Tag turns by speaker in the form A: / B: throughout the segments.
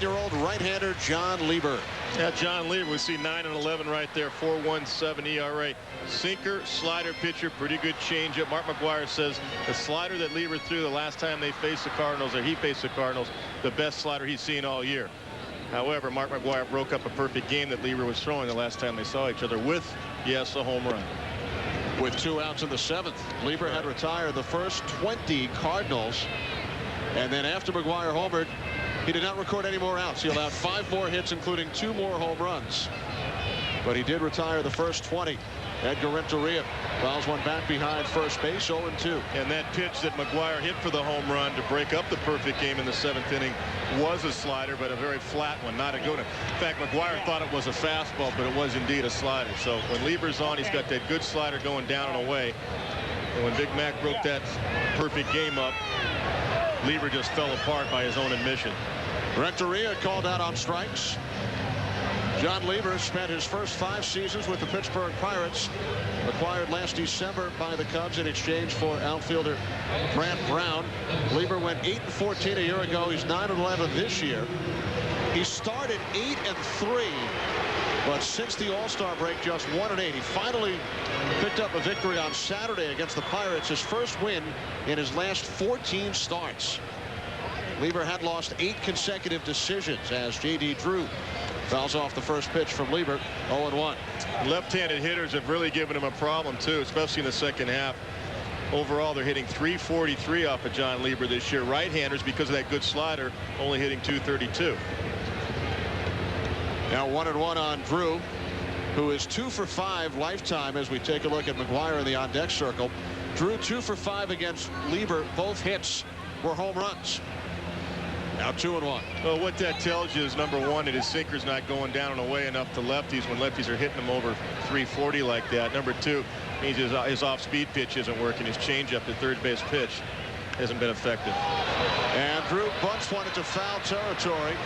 A: 19-year-old right-hander Jon Lieber.
B: Yeah, Jon Lieber, we see 9-11 right there, 4.17 ERA. Sinker, slider pitcher, pretty good changeup. Mark McGwire says the slider that Lieber threw the last time they faced the Cardinals, or he faced the Cardinals, the best slider he's seen all year. However, Mark McGwire broke up a perfect game that Lieber was throwing the last time they saw each other with, yes, a home run.
A: With 2 outs in the 7th, Lieber had retired the first 20 Cardinals. And then after McGwire homered, he did not record any more outs. He allowed 5 more hits, including 2 more home runs. But he did retire the first 20. Edgar Renteria fouls one back behind first base, 0-2.
B: And that pitch that McGwire hit for the home run to break up the perfect game in the 7th inning was a slider, but a very flat one, not a good one. In fact, McGwire thought it was a fastball, but it was indeed a slider. So when Lieber's on, he's got that good slider going down and away. And when Big Mac broke that perfect game up, Lieber just fell apart by his own admission.
A: Renteria called out on strikes. Jon Lieber spent his first 5 seasons with the Pittsburgh Pirates, acquired last December by the Cubs in exchange for outfielder Brant Brown. Lieber went 8-14 a year ago. He's 9-11 this year. He started 8-3, but since the All-Star break, just 1-8. He finally picked up a victory on Saturday against the Pirates, his first win in his last 14 starts. Lieber had lost 8 consecutive decisions as J.D. Drew fouls off the first pitch from Lieber, 0-1.
B: Left-handed hitters have really given him a problem, too, especially in the second half. Overall, they're hitting .343 off of Jon Lieber this year. Right-handers, because of that good slider, only hitting .232.
A: Now 1-1 on Drew, who is 2 for 5 lifetime as we take a look at McGwire in the on-deck circle. Drew 2 for 5 against Lieber. Both hits were home runs. Now 2-1.
B: Well, what that tells you is, number one, that his sinker's not going down and away enough to lefties when lefties are hitting him over .340 like that. Number two, means his off-speed pitch isn't working. His changeup, the third base pitch, hasn't been effective.
A: And Drew bunts one into foul territory.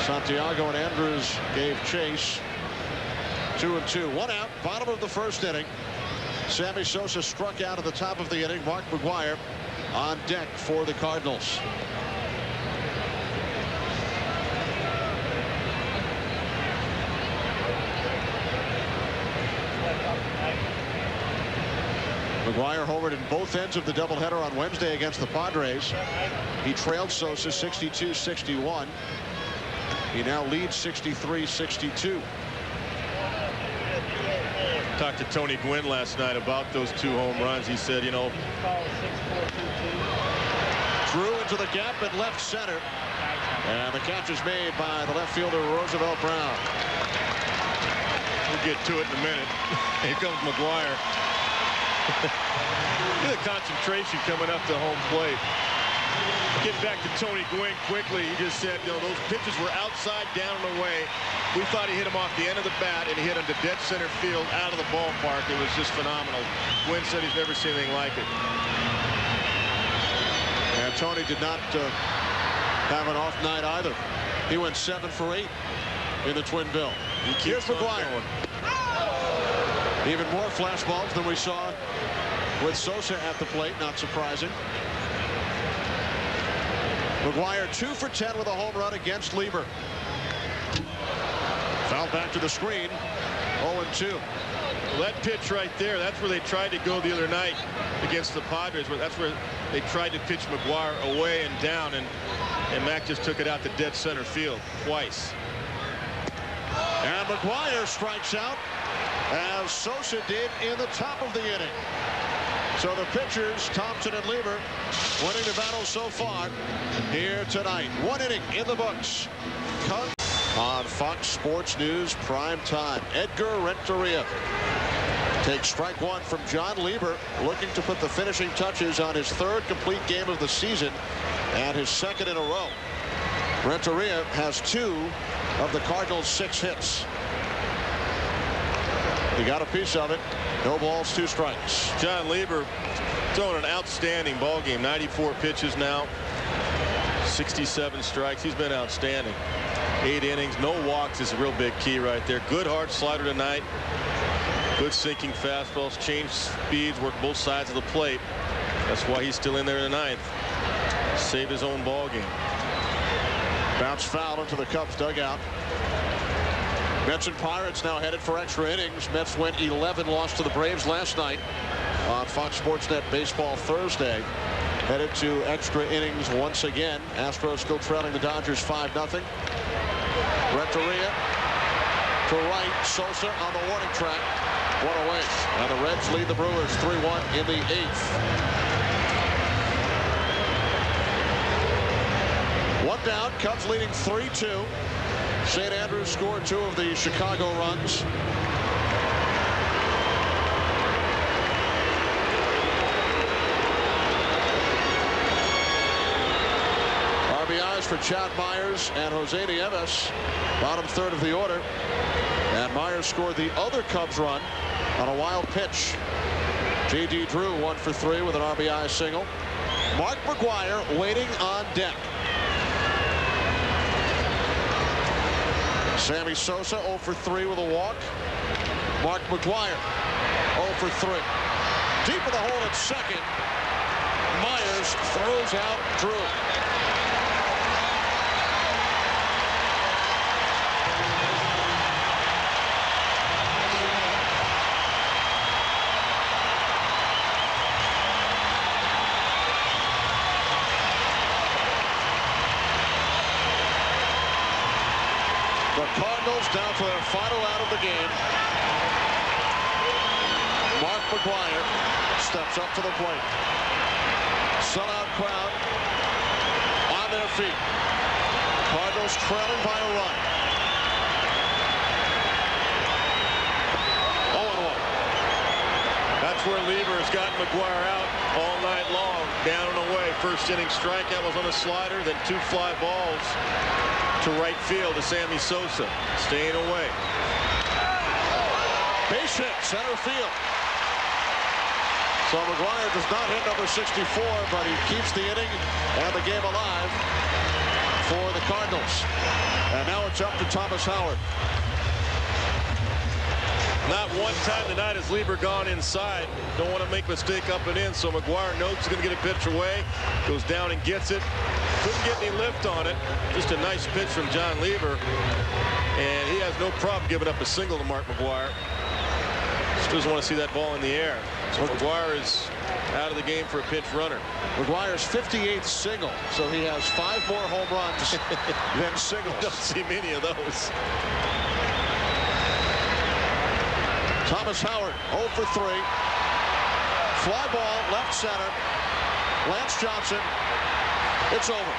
A: Santiago and Andrews gave chase. 2-2. 1 out, bottom of the first inning. Sammy Sosa struck out at the top of the inning. Mark McGwire on deck for the Cardinals. McGwire homered in both ends of the doubleheader on Wednesday against the Padres. He trailed Sosa 62-61. He now leads 63-62.
B: Talked to Tony Gwynn last night about those 2 home runs. He said, you know,
A: Drew into the gap in left center, and the catch is made by the left fielder Roosevelt Brown.
B: We'll get to it in a minute. Here comes McGwire. Look at the concentration coming up to home plate. Get back to Tony Gwynn quickly. He just said, you know, those pitches were outside, down and away. We thought he hit him off the end of the bat, and he hit him to dead center field out of the ballpark. It was just phenomenal. Gwynn said he's never seen anything like it.
A: And Tony did not have an off night either. He went 7 for 8 in the twin bill. Here's McGwire. Even more flashballs than we saw with Sosa at the plate. Not surprising. McGwire 2 for 10 with a home run against Lieber. Foul back to the screen. 0-2.
B: Well, that pitch right there, that's where they tried to go the other night against the Padres. That's where they tried to pitch McGwire away and down, and Mac just took it out to dead center field twice.
A: And McGwire strikes out as Sosa did in the top of the inning. So the pitchers, Thompson and Lieber, winning the battle so far here tonight. 1 inning in the books. On Fox Sports News prime time, Edgar Renteria takes strike 1 from Jon Lieber, looking to put the finishing touches on his 3rd complete game of the season and his 2nd in a row. Renteria has 2 of the Cardinals' 6 hits. He got a piece of it. No balls, 2 strikes.
B: Jon Lieber throwing an outstanding ball game. 94 pitches now, 67 strikes. He's been outstanding. 8 innings, no walks is a real big key right there. Good hard slider tonight. Good sinking fastballs, change speeds, work both sides of the plate. That's why he's still in there in the 9th. Save his own ball game.
A: Bounce foul into the Cubs dugout. Mets and Pirates now headed for extra innings. Mets went 11, lost to the Braves last night on Fox Sports Net Baseball Thursday. Headed to extra innings once again. Astros still trailing the Dodgers 5-0. Renteria to right. Sosa on the warning track. One away. And the Reds lead the Brewers 3-1 in the 8th. One down. Cubs leading 3-2. St. Andrews scored 2 of the Chicago runs. RBIs for Chad Myers and Jose Nieves, bottom third of the order. And Myers scored the other Cubs run on a wild pitch. J.D. Drew 1 for 3 with an RBI single. Mark McGwire waiting on deck. Sammy Sosa 0 for 3 with a walk. Mark McGwire 0 for 3. Deep in the hole at second. Myers throws out Drew. The Cardinals down to their final out of the game. Mark McGwire steps up to the plate. Sellout crowd on their feet. Cardinals trailing by a run. 0-1.
B: That's where Lieber has gotten McGwire out all night long. Down and away. First inning strikeout was on a slider, then 2 fly balls to right field to Sammy Sosa. Staying away.
A: Base hit, center field. So McGwire does not hit number 64, but he keeps the inning and the game alive for the Cardinals. And now it's up to Thomas Howard.
B: Not one time tonight has Lieber gone inside. Don't want to make a mistake up and in, so McGwire knows he's going to get a pitch away. Goes down and gets it. Couldn't get any lift on it. Just a nice pitch from Jon Lieber. And he has no problem giving up a single to Mark McGwire. Just doesn't want to see that ball in the air. So McGwire is out of the game for a pinch runner.
A: McGwire's 58th single, so he has 5 more home runs than singles.
B: Don't see many of those.
A: Thomas Howard 0 for 3. Fly ball left center. Lance Johnson. It's over.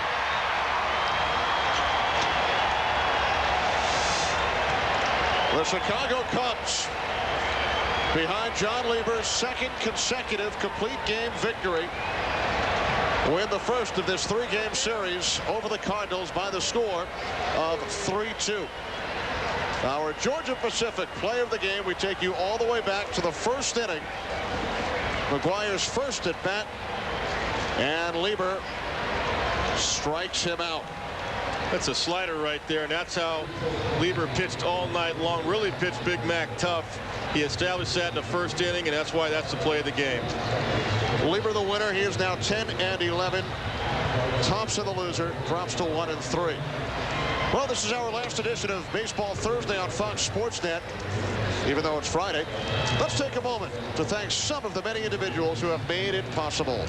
A: The Chicago Cubs behind Jon Lieber's second consecutive complete game victory win the first of this 3-game series over the Cardinals by the score of 3-2. Our Georgia Pacific play of the game. We take you all the way back to the first inning. McGwire's first at bat, and Lieber strikes him out.
B: That's a slider right there, and that's how Lieber pitched all night long. Really pitched Big Mac tough. He established that in the first inning, and that's why that's the play of the game.
A: Lieber the winner. He is now 10-11. Thompson the loser, drops to 1-3. Well, this is our last edition of Baseball Thursday on Fox Sports Net. Even though it's Friday, let's take a moment to thank some of the many individuals who have made it possible.